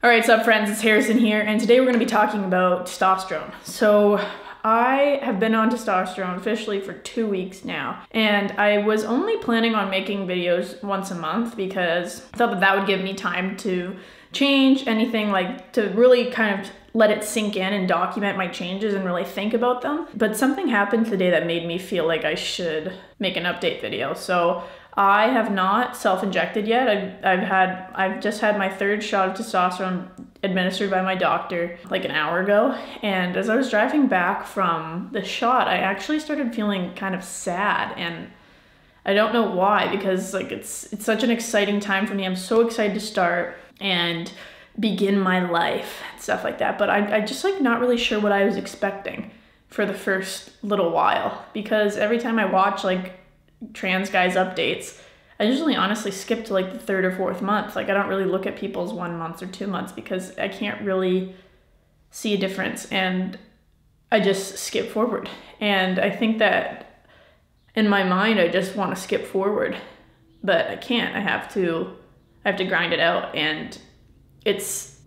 Alright, what's up friends, it's Harrison here, and today we're going to be talking about testosterone. So, I have been on testosterone officially for 2 weeks now, and I was only planning on making videos once a month because I thought that would give me time to change anything, like to really kind of let it sink in and document my changes and really think about them. But something happened today that made me feel like I should make an update video. So I have not self-injected yet. I've just had my third shot of testosterone administered by my doctor like an hour ago. And as I was driving back from the shot, I actually started feeling kind of sad, and I don't know why, because like it's such an exciting time for me. I'm so excited to start and begin my life and stuff like that. But I just like not really sure what I was expecting for the first little while, because every time I watch like trans guys updates, I usually honestly skip to like the third or fourth month. Like I don't really look at people's 1 month or 2 months because I can't really see a difference, and I just skip forward. And I think that in my mind I just want to skip forward, but I can't. I have to grind it out, and it's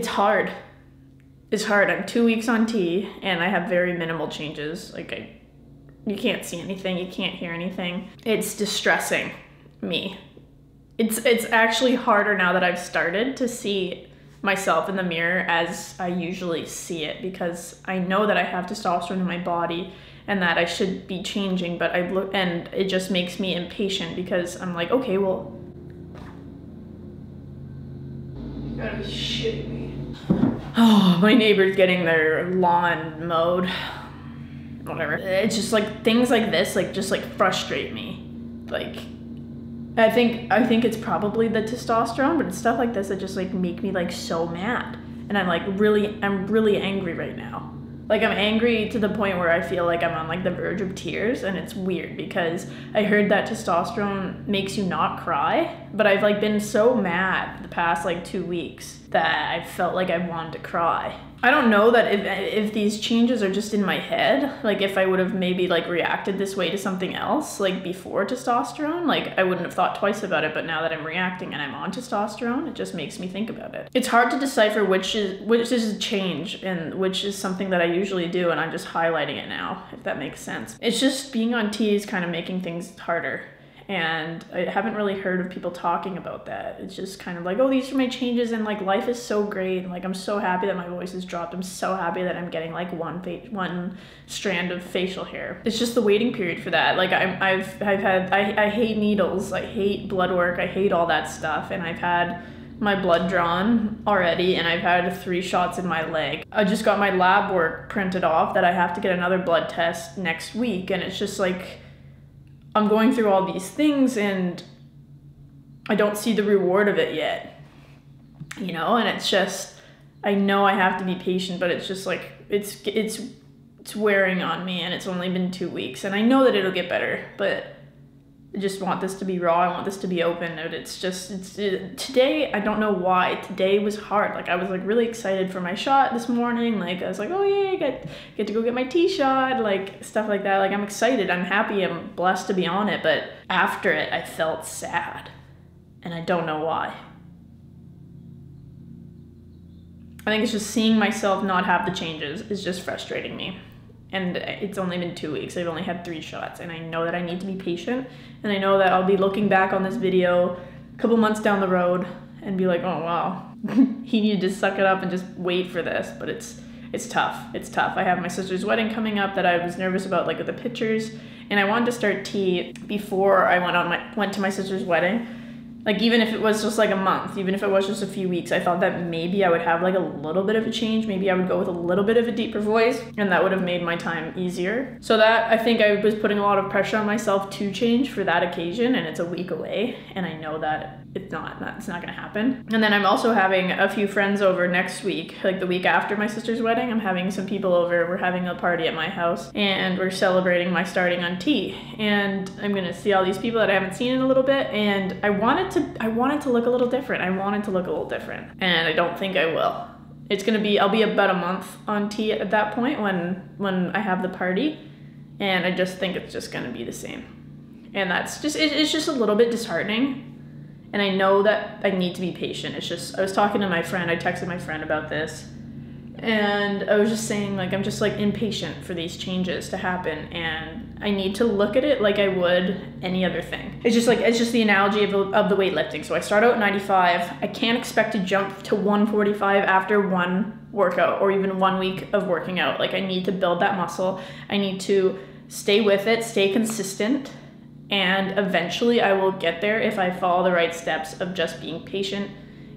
hard. It's hard. I'm 2 weeks on T and I have very minimal changes. Like you can't see anything, you can't hear anything. It's distressing me. It's actually harder now that I've started to see myself in the mirror as I usually see it, because I know that I have testosterone in my body and that I should be changing, but and it just makes me impatient because I'm like, okay, well, you gotta be shitting me. Oh, my neighbor's getting their lawn mowed. Whatever. It's just like things like this just frustrate me. Like I think it's probably the testosterone, but it's stuff like this that just like make me like so mad. And I'm really angry right now. Like I'm angry to the point where I feel like I'm on like the verge of tears, and it's weird because I heard that testosterone makes you not cry, but I've like been so mad the past like 2 weeks that I felt like I wanted to cry. I don't know that if these changes are just in my head, like if I would have maybe like reacted this way to something else like before testosterone, like I wouldn't have thought twice about it, but now that I'm reacting and I'm on testosterone, it just makes me think about it. It's hard to decipher which is a change and which is something that I usually do, and I'm just highlighting it now, if that makes sense. It's just being on T is kind of making things harder. And I haven't really heard of people talking about that. It's just kind of like, oh, these are my changes, and like life is so great, and like I'm so happy that my voice has dropped. I'm so happy that I'm getting like one strand of facial hair. It's just the waiting period for that. Like I hate needles, I hate blood work, I hate all that stuff, and I've had my blood drawn already, and I've had 3 shots in my leg. I just got my lab work printed off that I have to get another blood test next week, and it's just like I'm going through all these things and I don't see the reward of it yet, you know? And it's just, I know I have to be patient, but it's just like, it's wearing on me, and it's only been 2 weeks, and I know that it'll get better, but I just want this to be raw. I want this to be open. And today, I don't know why, today was hard. Like I was like really excited for my shot this morning. Like I was like, oh yeah, get to go get my T shot, like stuff like that. Like I'm excited, I'm happy, I'm blessed to be on it. But after it, I felt sad, and I don't know why. I think it's just seeing myself not have the changes is just frustrating me. And it's only been 2 weeks. I've only had 3 shots, and I know that I need to be patient, and I know that I'll be looking back on this video a couple months down the road and be like, oh wow, he needed to suck it up and just wait for this. But it's tough. It's tough. I have my sister's wedding coming up that I was nervous about, like with the pictures, and I wanted to start T before I went to my sister's wedding. Like even if it was just like a month, even if it was just a few weeks, I thought that maybe I would have like a little bit of a change. Maybe I would go with a little bit of a deeper voice, and that would have made my time easier. So that, I think I was putting a lot of pressure on myself to change for that occasion, and it's a week away, and I know that it's not gonna happen. And then I'm also having a few friends over next week, like the week after my sister's wedding. I'm having some people over, we're having a party at my house, and we're celebrating my starting on T. And I'm gonna see all these people that I haven't seen in a little bit, and I wanted to look a little different. And I don't think I will. I'll be about a month on T at that point when I have the party, and I just think it's just gonna be the same. And that's just, it's just a little bit disheartening. And I know that I need to be patient. It's just, I was talking to my friend, I texted my friend about this, and I was just saying, like, I'm just like impatient for these changes to happen, and I need to look at it like I would any other thing. It's just the analogy of the weightlifting. So I start out at 95, I can't expect to jump to 145 after one workout or even 1 week of working out. Like, I need to build that muscle. I need to stay with it, stay consistent, and eventually I will get there if I follow the right steps of just being patient,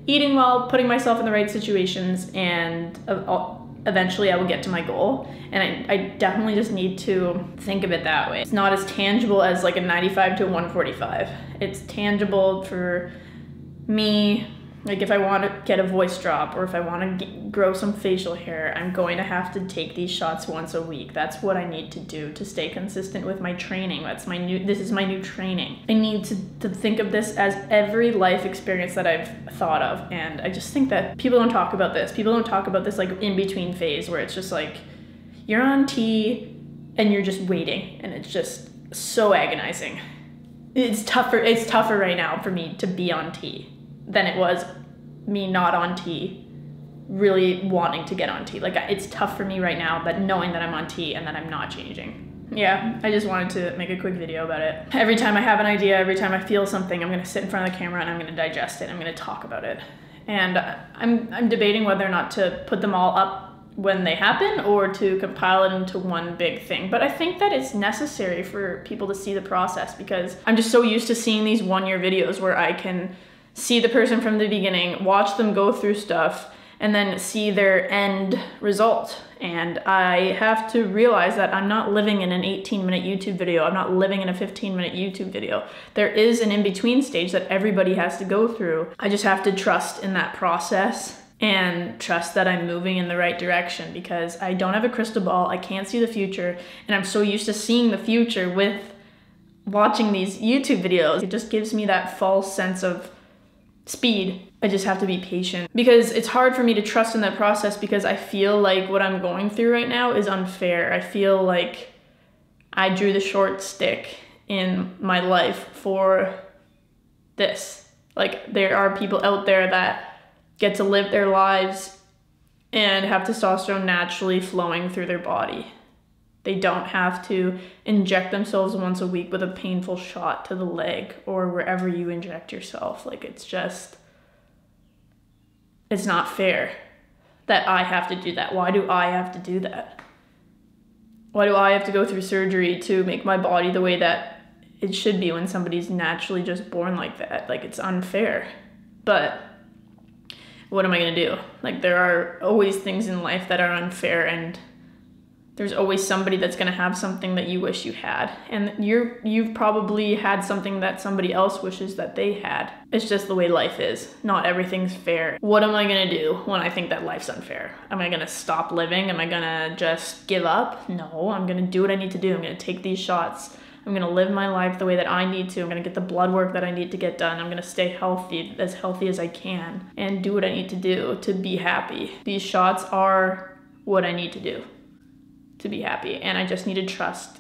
eating well, putting myself in the right situations, and eventually I will get to my goal. And I definitely just need to think of it that way. It's not as tangible as like a 95 to a 145. It's tangible for me. Like, if I want to get a voice drop or if I want to grow some facial hair, I'm going to have to take these shots once a week. That's what I need to do to stay consistent with my training. This is my new training. I need to think of this as every life experience that I've thought of. And I just think that people don't talk about this. People don't talk about this like in-between phase where it's just like, you're on T and you're just waiting, and it's just so agonizing. It's tougher right now for me to be on T than it was me not on T, really wanting to get on T. Like, it's tough for me right now, but knowing that I'm on T and that I'm not changing. Yeah, I just wanted to make a quick video about it. Every time I have an idea, every time I feel something, I'm gonna sit in front of the camera and I'm gonna digest it. I'm gonna talk about it. And I'm debating whether or not to put them all up when they happen or to compile it into one big thing. But I think that it's necessary for people to see the process, because I'm just so used to seeing these 1-year videos where I can see the person from the beginning, watch them go through stuff, and then see their end result. And I have to realize that I'm not living in an 18-minute YouTube video. I'm not living in a 15-minute YouTube video. There is an in-between stage that everybody has to go through. I just have to trust in that process and trust that I'm moving in the right direction, because I don't have a crystal ball. I can't see the future, and I'm so used to seeing the future with watching these YouTube videos. It just gives me that false sense of speed. I just have to be patient, because it's hard for me to trust in that process, because I feel like what I'm going through right now is unfair. I feel like I drew the short stick in my life for this. Like, there are people out there that get to live their lives and have testosterone naturally flowing through their body. They don't have to inject themselves once a week with a painful shot to the leg or wherever you inject yourself. Like, it's not fair that I have to do that. Why do I have to do that? Why do I have to go through surgery to make my body the way that it should be when somebody's naturally just born like that? Like, it's unfair. But what am I gonna do? Like, there are always things in life that are unfair, and there's always somebody that's gonna have something that you wish you had. And you've probably had something that somebody else wishes that they had. It's just the way life is. Not everything's fair. What am I gonna do when I think that life's unfair? Am I gonna stop living? Am I gonna just give up? No, I'm gonna do what I need to do. I'm gonna take these shots. I'm gonna live my life the way that I need to. I'm gonna get the blood work that I need to get done. I'm gonna stay healthy as I can, and do what I need to do to be happy. These shots are what I need to do to be happy, and I just need to trust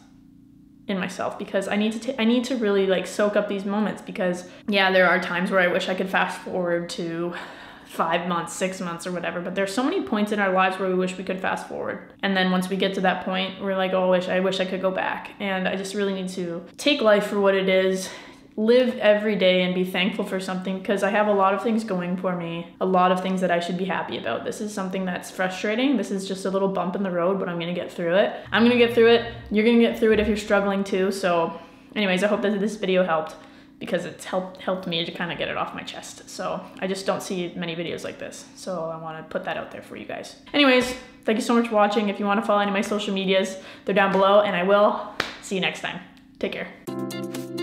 in myself, because I need to really like soak up these moments, because yeah, there are times where I wish I could fast forward to 5 months, 6 months or whatever, but there's so many points in our lives where we wish we could fast forward, and then once we get to that point, we're like, oh, I wish I could go back. And I just really need to take life for what it is, live every day and be thankful for something, because I have a lot of things going for me, a lot of things that I should be happy about. This is something that's frustrating. This is just a little bump in the road, but I'm gonna get through it. I'm gonna get through it. You're gonna get through it if you're struggling too. So anyways, I hope that this video helped, because it's helped me to kind of get it off my chest. So I just don't see many videos like this, so I want to put that out there for you guys. Anyways, thank you so much for watching. If you want to follow any of my social medias, they're down below, and I will see you next time. Take care.